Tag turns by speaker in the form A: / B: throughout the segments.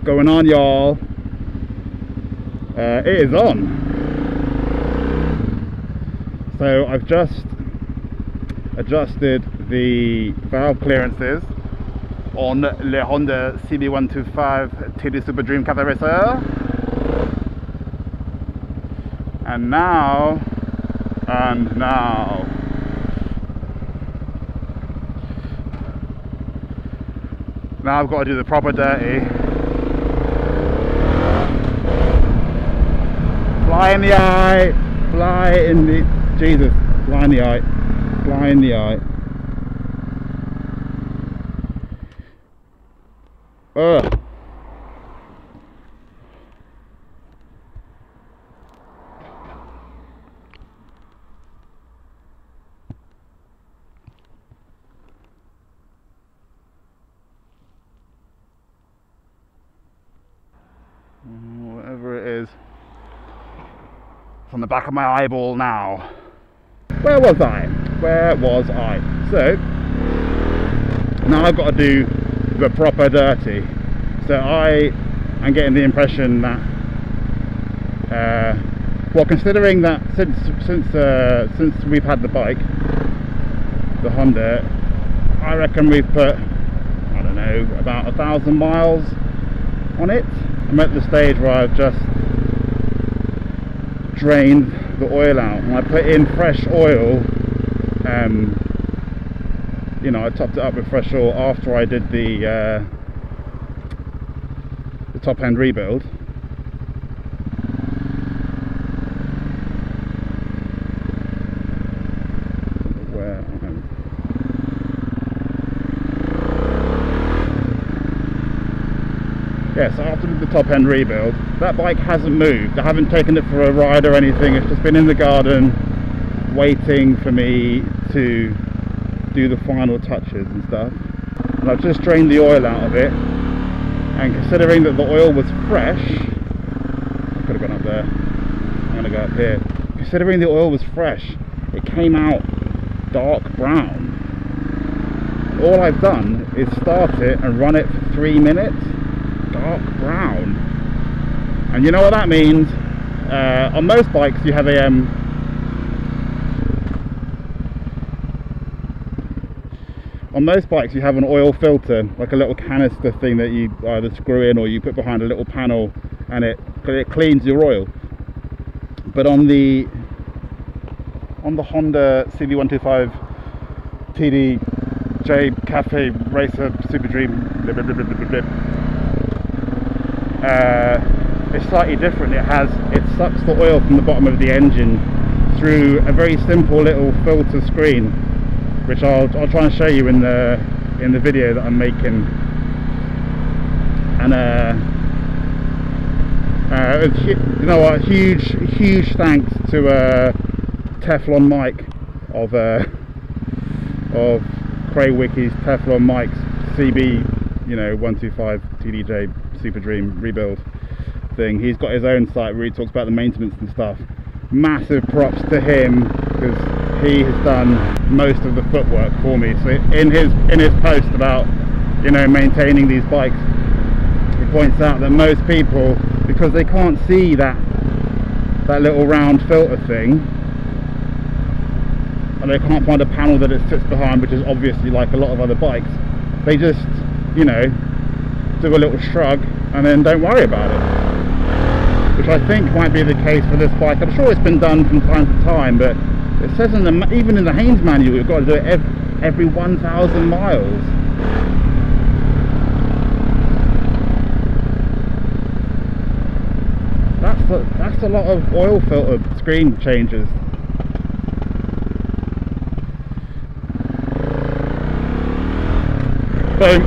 A: going on, y'all? It is on. So I've just adjusted the valve clearances on Le Honda CB125 TD Super Dream Cafe Racer, and now I've got to do the proper dirty. Fly in the eye, fly in the, Jesus, fly in the eye, fly in the eye. Ugh. Whatever it is, it's on the back of my eyeball now. Where was I? So now I've got to do the proper dirty. So I am getting the impression that well, considering that since we've had the bike, the Honda, I reckon we've put, I don't know, about 1,000 miles on it. I'm at the stage where I've just drained the oil out, and I put in fresh oil. You know, I topped it up with fresh oil after I did the top end rebuild. Where yeah, so after the top end rebuild, that bike hasn't moved. I haven't taken it for a ride or anything. It's just been in the garden waiting for me to do the final touches and stuff. And I've just drained the oil out of it, and considering that the oil was fresh, I could have gone up there, I'm going to go up here. Considering the oil was fresh, it came out dark brown. All I've done is start it and run it for 3 minutes. Dark brown. And you know what that means? On most bikes you have a an oil filter, like a little canister thing that you either screw in or you put behind a little panel, and it cleans your oil. But on the Honda CB125 TDJ Cafe Racer Super Dream, it's slightly different. It sucks the oil from the bottom of the engine through a very simple little filter screen, which I'll try and show you in the video that I'm making. And you know what? Huge thanks to Teflon Mike of Craywicky's Teflon Mike's CB, you know, 125 TDJ Super Dream rebuild thing. He's got his own site where he talks about the maintenance and stuff. Massive props to him, because he has done most of the footwork for me. So in his post about, you know, maintaining these bikes, he points out that most people, because they can't see that little round filter thing, and they can't find a panel that it sits behind, which is obviously like a lot of other bikes, they just, you know, do a little shrug and then don't worry about it, which I think might be the case for this bike. I'm sure it's been done from time to time, but it says even in the Haynes manual you've got to do it every 1,000 miles. That's a lot of oil filter screen changes. So,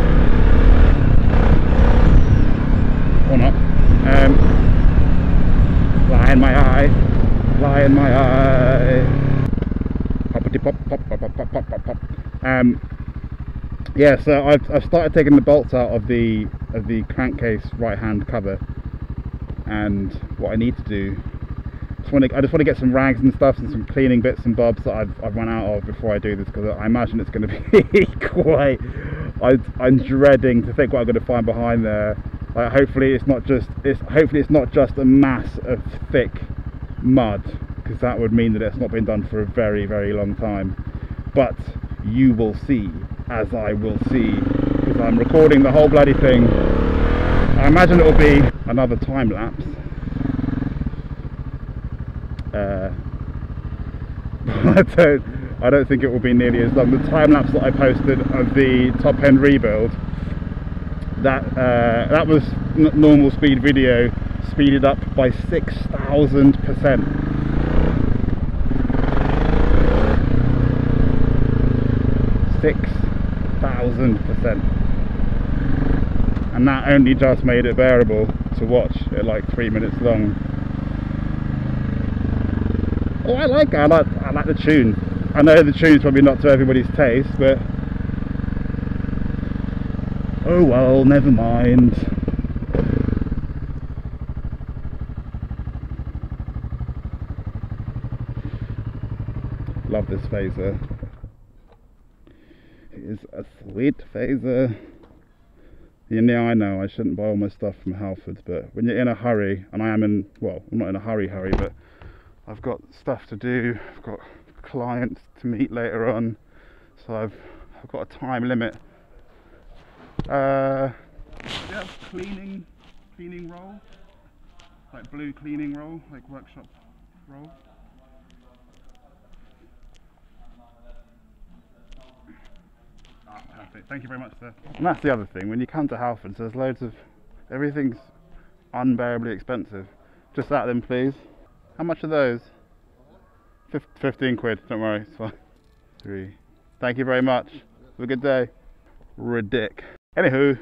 A: or not, fly in my eye, fly in my eye, poppity pop, pop, pop, pop, pop, pop, pop. Yeah, so I've started taking the bolts out of the crankcase right hand cover, and what I need to do, I just want to get some rags and stuff and some cleaning bits and bobs that I've run out of before I do this, because I imagine it's going to be quite, I'm dreading to think what I'm going to find behind there. Like hopefully it's not just a mass of thick mud, because that would mean that it's not been done for a very, very long time. But you will see, as I will see, because I'm recording the whole bloody thing. I imagine it will be another time lapse. I don't think it will be nearly as long. The time lapse that I posted of the top end rebuild, that was normal speed video speeded up by 6,000%. And that only just made it bearable to watch at like 3 minutes long. Oh, I like the tune. I know the tune's probably not to everybody's taste, but oh well, never mind. Love this phaser. It is a sweet phaser. Yeah, I know I shouldn't buy all my stuff from Halfords, but when you're in a hurry, and I am in, well, I'm not in a hurry, but I've got stuff to do. I've got clients to meet later on, so I've got a time limit. Yeah, cleaning roll, like blue cleaning roll, like workshop roll. Ah, perfect. Thank you very much, sir. And that's the other thing. When you come to Halfords, there's loads of everything's unbearably expensive. Just that, then, please. How much are those? 15 quid. Don't worry, it's fine. 3. Thank you very much. Have a good day. Ridic. Anywho,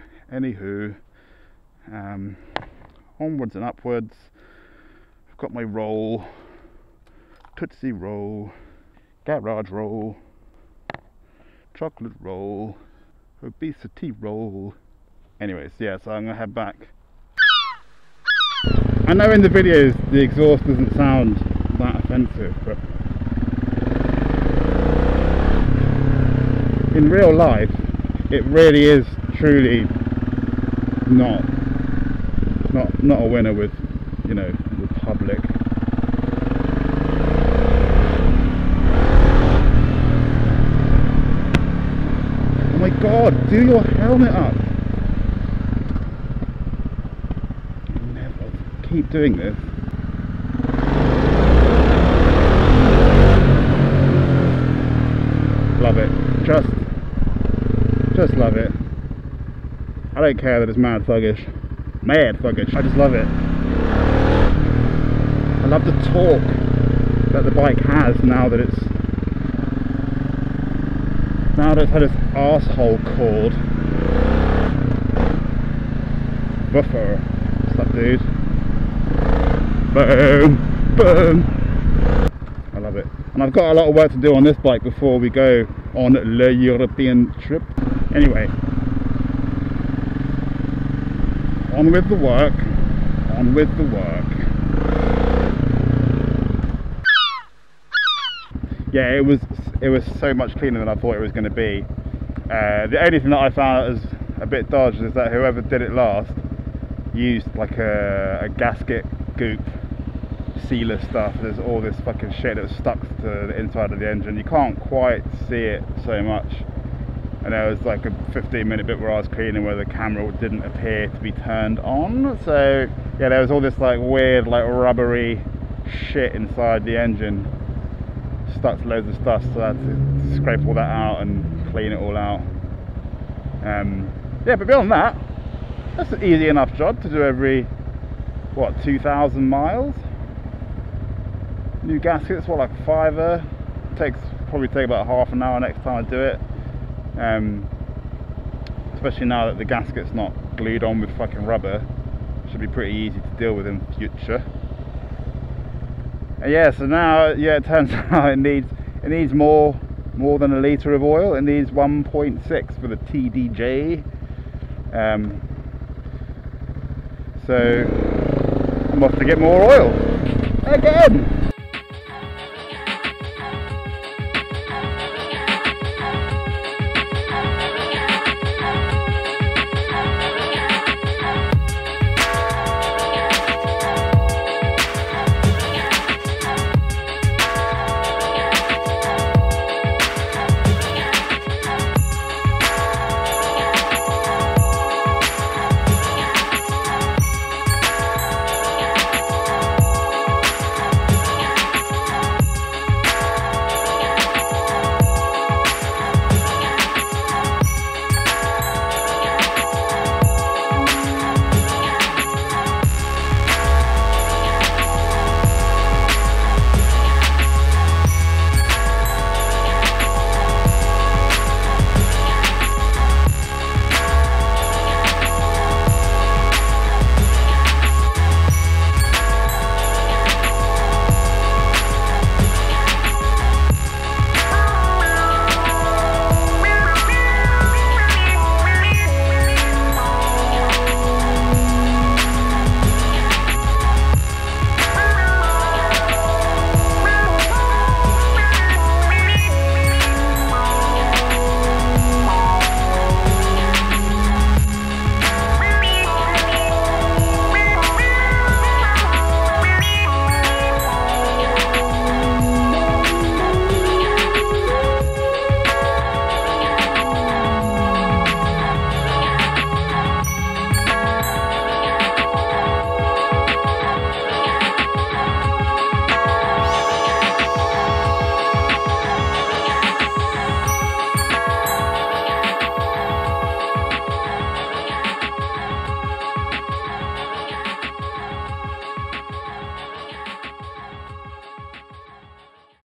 A: onwards and upwards. I've got my roll, Tootsie Roll, Garage Roll, Chocolate Roll, Obesity Roll. Anyways, yeah, so I'm gonna head back. I know in the videos the exhaust doesn't sound that offensive, but in real life it really is truly not a winner with, you know, the public. Oh my god, do your helmet up. Never keep doing this. Love it. Just love it. I don't care that it's mad thuggish. I just love it. I love the torque that the bike has now that it's had its arsehole cord. Buffer. What's up, dude? Boom! Boom! I love it. And I've got a lot of work to do on this bike before we go on the European trip. Anyway, on with the work, on with the work. Yeah, it was so much cleaner than I thought it was going to be. The only thing that I found out was a bit dodged is that whoever did it last used like a gasket goop sealer stuff. There's all this fucking shit that was stuck to the inside of the engine. You can't quite see it so much. And there was like a 15-minute bit where I was cleaning where the camera didn't appear to be turned on. So yeah, there was all this like weird like rubbery shit inside the engine, stuck to loads of stuff, so I had to scrape all that out and clean it all out. Yeah, but beyond that, that's an easy enough job to do every, what, 2,000 miles? New gaskets, what, like a £5? Probably take about half an hour next time I do it. Especially now that the gasket's not glued on with fucking rubber, should be pretty easy to deal with in future. And yeah, so now, yeah, it turns out it needs more than a litre of oil. It needs 1.6 for the TDJ. So I'm off to get more oil again.